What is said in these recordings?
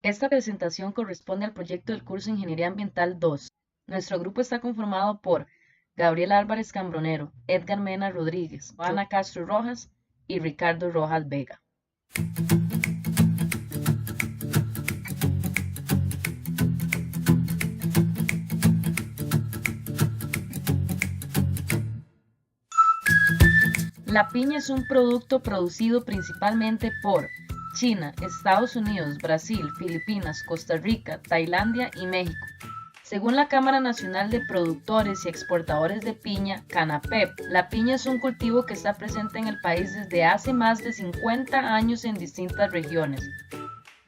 Esta presentación corresponde al proyecto del curso Ingeniería Ambiental 2. Nuestro grupo está conformado por Gabriel Álvarez Cambronero, Edgar Mena Rodríguez, Juana Castro Rojas y Ricardo Rojas Vega. La piña es un producto producido principalmente por China, Estados Unidos, Brasil, Filipinas, Costa Rica, Tailandia y México. Según la Cámara Nacional de Productores y Exportadores de Piña, CANAPEP, la piña es un cultivo que está presente en el país desde hace más de 50 años en distintas regiones.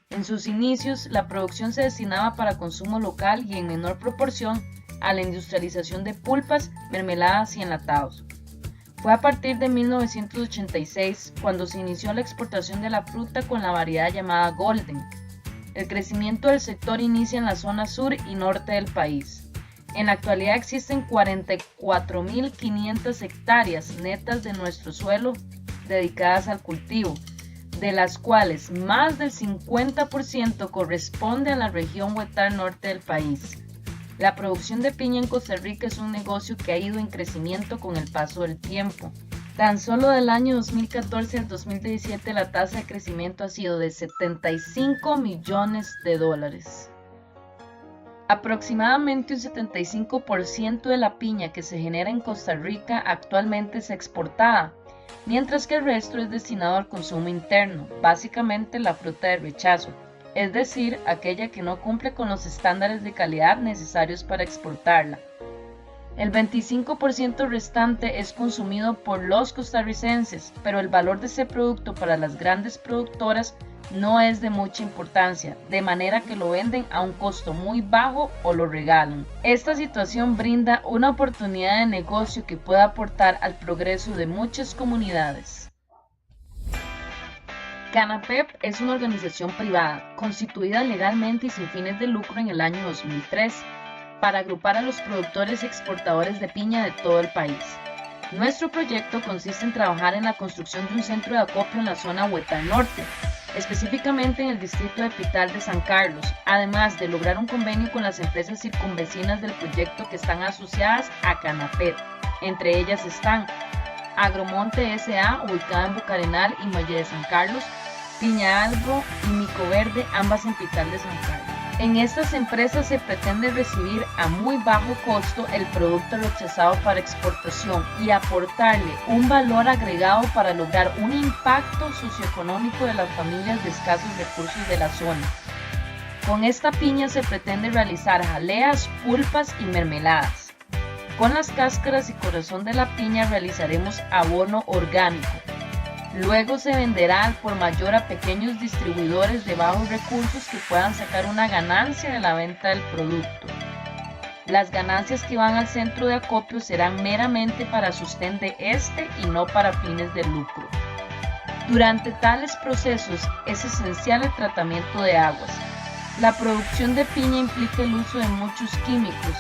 En sus inicios, la producción se destinaba para consumo local y en menor proporción a la industrialización de pulpas, mermeladas y enlatados. Fue a partir de 1986 cuando se inició la exportación de la fruta con la variedad llamada Golden. El crecimiento del sector inicia en la zona sur y norte del país. En la actualidad existen 44.500 hectáreas netas de nuestro suelo dedicadas al cultivo, de las cuales más del 50% corresponde a la región Huetar norte del país. La producción de piña en Costa Rica es un negocio que ha ido en crecimiento con el paso del tiempo. Tan solo del año 2014 al 2017 la tasa de crecimiento ha sido de $75 millones. Aproximadamente un 75% de la piña que se genera en Costa Rica actualmente es exportada, mientras que el resto es destinado al consumo interno, básicamente la fruta de rechazo, es decir, aquella que no cumple con los estándares de calidad necesarios para exportarla. El 25% restante es consumido por los costarricenses, pero el valor de ese producto para las grandes productoras no es de mucha importancia, de manera que lo venden a un costo muy bajo o lo regalan. Esta situación brinda una oportunidad de negocio que puede aportar al progreso de muchas comunidades. CANAPEP es una organización privada, constituida legalmente y sin fines de lucro en el año 2003, para agrupar a los productores y exportadores de piña de todo el país. Nuestro proyecto consiste en trabajar en la construcción de un centro de acopio en la zona Huetar Norte, específicamente en el distrito de Pital de San Carlos, además de lograr un convenio con las empresas circunvecinas del proyecto que están asociadas a CANAPEP. Entre ellas están Agromonte S.A., ubicada en Bucarenal y Muelle de San Carlos, Piña Agro y Micoverde, ambas en Pital de San Carlos. En estas empresas se pretende recibir a muy bajo costo el producto rechazado para exportación y aportarle un valor agregado para lograr un impacto socioeconómico de las familias de escasos recursos de la zona. Con esta piña se pretende realizar jaleas, pulpas y mermeladas. Con las cáscaras y corazón de la piña realizaremos abono orgánico. Luego se venderá al por mayor a pequeños distribuidores de bajos recursos que puedan sacar una ganancia de la venta del producto. Las ganancias que van al centro de acopio serán meramente para sostén de este y no para fines de lucro. Durante tales procesos es esencial el tratamiento de aguas. La producción de piña implica el uso de muchos químicos,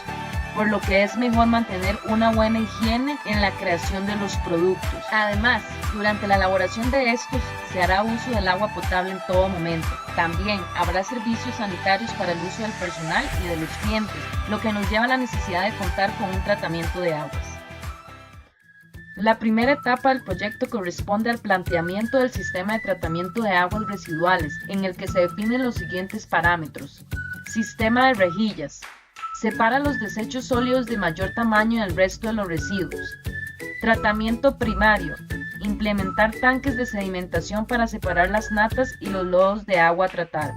por lo que es mejor mantener una buena higiene en la creación de los productos. Además, durante la elaboración de estos se hará uso del agua potable en todo momento. También habrá servicios sanitarios para el uso del personal y de los clientes, lo que nos lleva a la necesidad de contar con un tratamiento de aguas. La primera etapa del proyecto corresponde al planteamiento del sistema de tratamiento de aguas residuales, en el que se definen los siguientes parámetros. Sistema de rejillas. Separa los desechos sólidos de mayor tamaño del resto de los residuos. Tratamiento primario. Implementar tanques de sedimentación para separar las natas y los lodos de agua a tratar.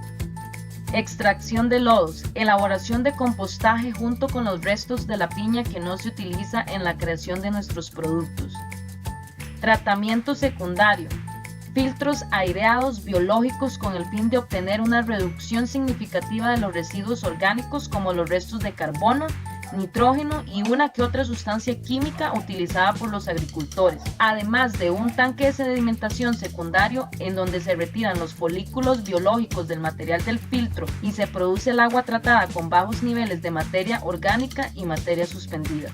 Extracción de lodos. Elaboración de compostaje junto con los restos de la piña que no se utiliza en la creación de nuestros productos. Tratamiento secundario. Filtros aireados biológicos con el fin de obtener una reducción significativa de los residuos orgánicos como los restos de carbono, nitrógeno y una que otra sustancia química utilizada por los agricultores, además de un tanque de sedimentación secundario en donde se retiran los folículos biológicos del material del filtro y se produce el agua tratada con bajos niveles de materia orgánica y materia suspendida.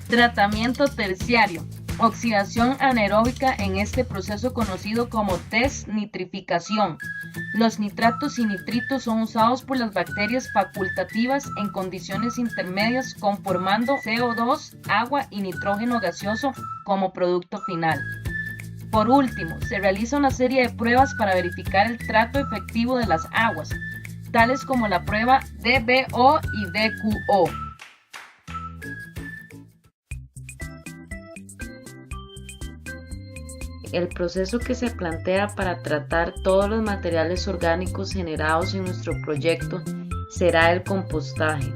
Tratamiento terciario. Oxidación anaeróbica en este proceso conocido como desnitrificación. Los nitratos y nitritos son usados por las bacterias facultativas en condiciones intermedias conformando CO2, agua y nitrógeno gaseoso como producto final. Por último, se realiza una serie de pruebas para verificar el trato efectivo de las aguas, tales como la prueba DBO y DQO. El proceso que se plantea para tratar todos los materiales orgánicos generados en nuestro proyecto será el compostaje.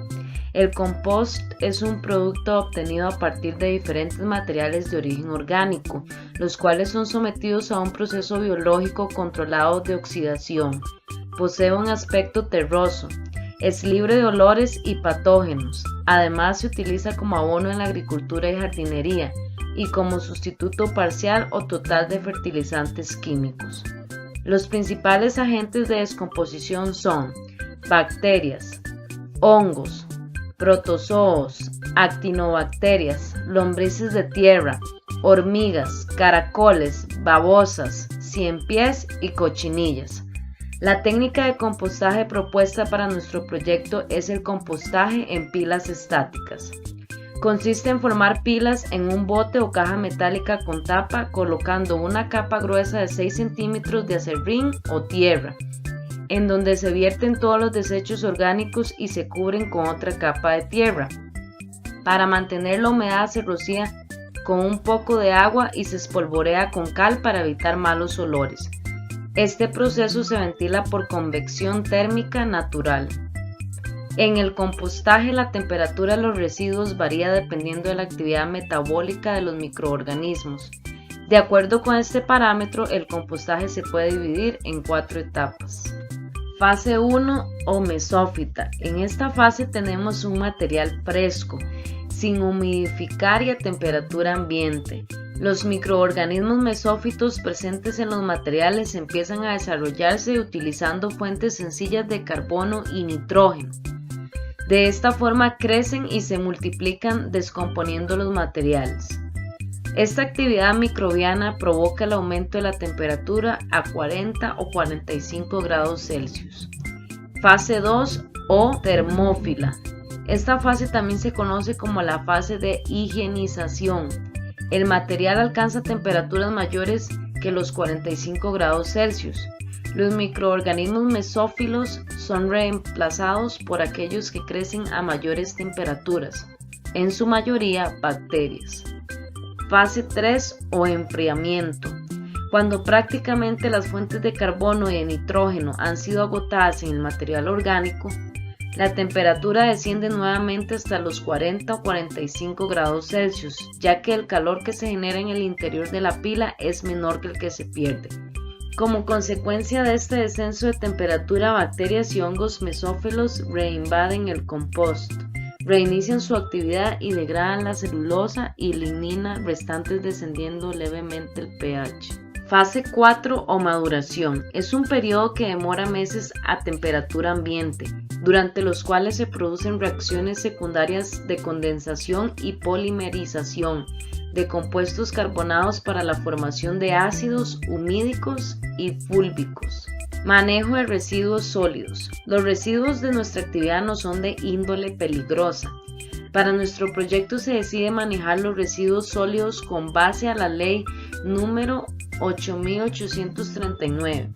El compost es un producto obtenido a partir de diferentes materiales de origen orgánico, los cuales son sometidos a un proceso biológico controlado de oxidación. Posee un aspecto terroso, es libre de olores y patógenos. Además, se utiliza como abono en la agricultura y jardinería y como sustituto parcial o total de fertilizantes químicos. Los principales agentes de descomposición son bacterias, hongos, protozoos, actinobacterias, lombrices de tierra, hormigas, caracoles, babosas, ciempiés y cochinillas. La técnica de compostaje propuesta para nuestro proyecto es el compostaje en pilas estáticas. Consiste en formar pilas en un bote o caja metálica con tapa, colocando una capa gruesa de 6 centímetros de acerrín o tierra, en donde se vierten todos los desechos orgánicos y se cubren con otra capa de tierra. Para mantener la humedad se rocía con un poco de agua y se espolvorea con cal para evitar malos olores. Este proceso se ventila por convección térmica natural. En el compostaje, la temperatura de los residuos varía dependiendo de la actividad metabólica de los microorganismos. De acuerdo con este parámetro, el compostaje se puede dividir en 4 etapas. Fase 1 o mesófita. En esta fase tenemos un material fresco, sin humidificar y a temperatura ambiente. Los microorganismos mesófitos presentes en los materiales empiezan a desarrollarse utilizando fuentes sencillas de carbono y nitrógeno. De esta forma crecen y se multiplican descomponiendo los materiales. Esta actividad microbiana provoca el aumento de la temperatura a 40 o 45 grados Celsius. Fase 2 o termófila. Esta fase también se conoce como la fase de higienización. El material alcanza temperaturas mayores que los 45 grados Celsius. Los microorganismos mesófilos son reemplazados por aquellos que crecen a mayores temperaturas, en su mayoría bacterias. Fase 3 o enfriamiento. Cuando prácticamente las fuentes de carbono y de nitrógeno han sido agotadas en el material orgánico, la temperatura desciende nuevamente hasta los 40 o 45 grados Celsius, ya que el calor que se genera en el interior de la pila es menor que el que se pierde. Como consecuencia de este descenso de temperatura, bacterias y hongos mesófilos reinvaden el compost, reinician su actividad y degradan la celulosa y lignina restantes, descendiendo levemente el pH. Fase 4 o maduración. Es un periodo que demora meses a temperatura ambiente, durante los cuales se producen reacciones secundarias de condensación y polimerización de compuestos carbonados para la formación de ácidos humídicos y fúlbicos. Manejo de residuos sólidos. Los residuos de nuestra actividad no son de índole peligrosa. Para nuestro proyecto se decide manejar los residuos sólidos con base a la ley número 8839.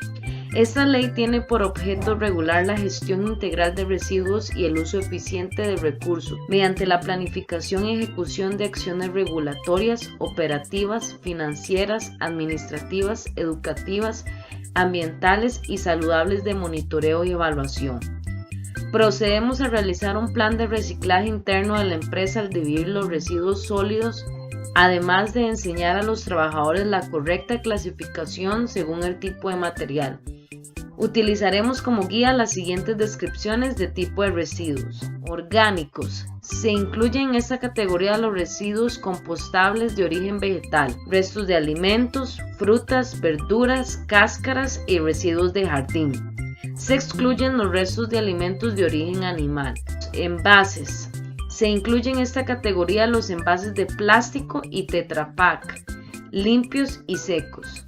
Esta ley tiene por objeto regular la gestión integral de residuos y el uso eficiente de recursos mediante la planificación y ejecución de acciones regulatorias, operativas, financieras, administrativas, educativas, ambientales y saludables de monitoreo y evaluación. Procedemos a realizar un plan de reciclaje interno de la empresa al dividir los residuos sólidos, además de enseñar a los trabajadores la correcta clasificación según el tipo de material. Utilizaremos como guía las siguientes descripciones de tipo de residuos. Orgánicos. Se incluyen en esta categoría los residuos compostables de origen vegetal, restos de alimentos, frutas, verduras, cáscaras y residuos de jardín. Se excluyen los restos de alimentos de origen animal. Envases. Se incluyen en esta categoría los envases de plástico y Tetra Pak, limpios y secos.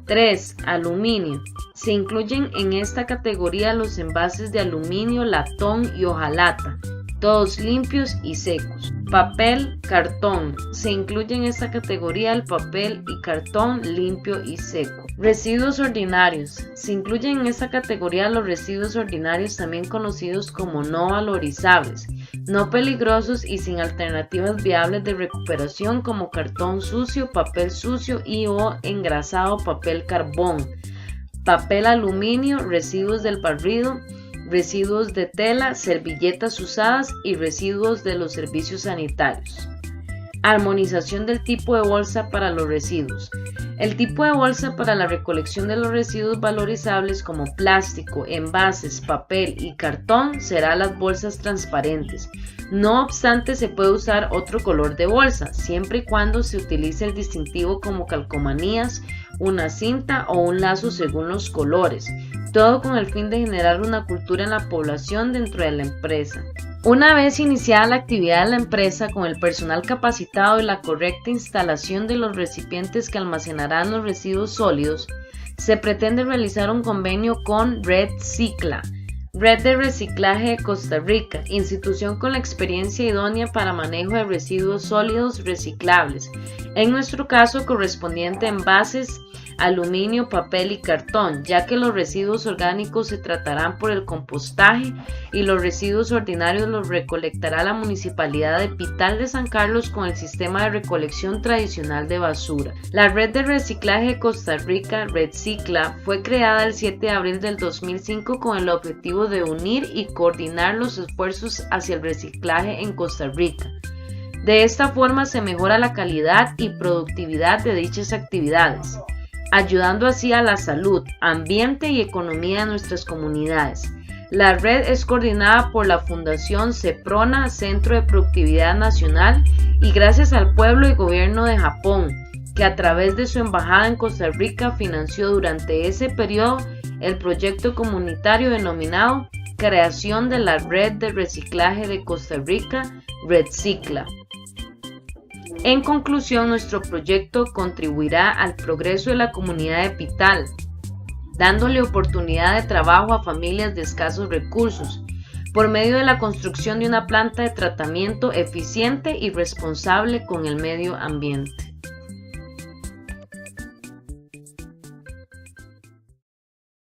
3. Aluminio. Se incluyen en esta categoría los envases de aluminio, latón y hojalata, todos limpios y secos. Papel, cartón. Se incluye en esta categoría el papel y cartón limpio y seco. Residuos ordinarios. Se incluyen en esta categoría los residuos ordinarios, también conocidos como no valorizables, no peligrosos y sin alternativas viables de recuperación, como cartón sucio, papel sucio y o engrasado papel carbón, papel aluminio, residuos del barrido, residuos de tela, servilletas usadas y residuos de los servicios sanitarios. Armonización del tipo de bolsa para los residuos. El tipo de bolsa para la recolección de los residuos valorizables como plástico, envases, papel y cartón será las bolsas transparentes. No obstante, se puede usar otro color de bolsa, siempre y cuando se utilice el distintivo como calcomanías, una cinta o un lazo según los colores, todo con el fin de generar una cultura en la población dentro de la empresa. Una vez iniciada la actividad de la empresa con el personal capacitado y la correcta instalación de los recipientes que almacenarán los residuos sólidos, se pretende realizar un convenio con RedCicla, Red de Reciclaje de Costa Rica, institución con la experiencia idónea para manejo de residuos sólidos reciclables, en nuestro caso correspondiente a envases, aluminio, papel y cartón, ya que los residuos orgánicos se tratarán por el compostaje y los residuos ordinarios los recolectará la Municipalidad de Pital de San Carlos con el sistema de recolección tradicional de basura. La Red de Reciclaje de Costa Rica, RedCicla, fue creada el 7 de abril del 2005 con el objetivo de unir y coordinar los esfuerzos hacia el reciclaje en Costa Rica. De esta forma se mejora la calidad y productividad de dichas actividades, ayudando así a la salud, ambiente y economía de nuestras comunidades. La red es coordinada por la Fundación CEPRONA, Centro de Productividad Nacional, y gracias al pueblo y gobierno de Japón, que a través de su embajada en Costa Rica financió durante ese periodo el proyecto comunitario denominado Creación de la Red de Reciclaje de Costa Rica, RedCicla. En conclusión, nuestro proyecto contribuirá al progreso de la comunidad de Pital, dándole oportunidad de trabajo a familias de escasos recursos, por medio de la construcción de una planta de tratamiento eficiente y responsable con el medio ambiente.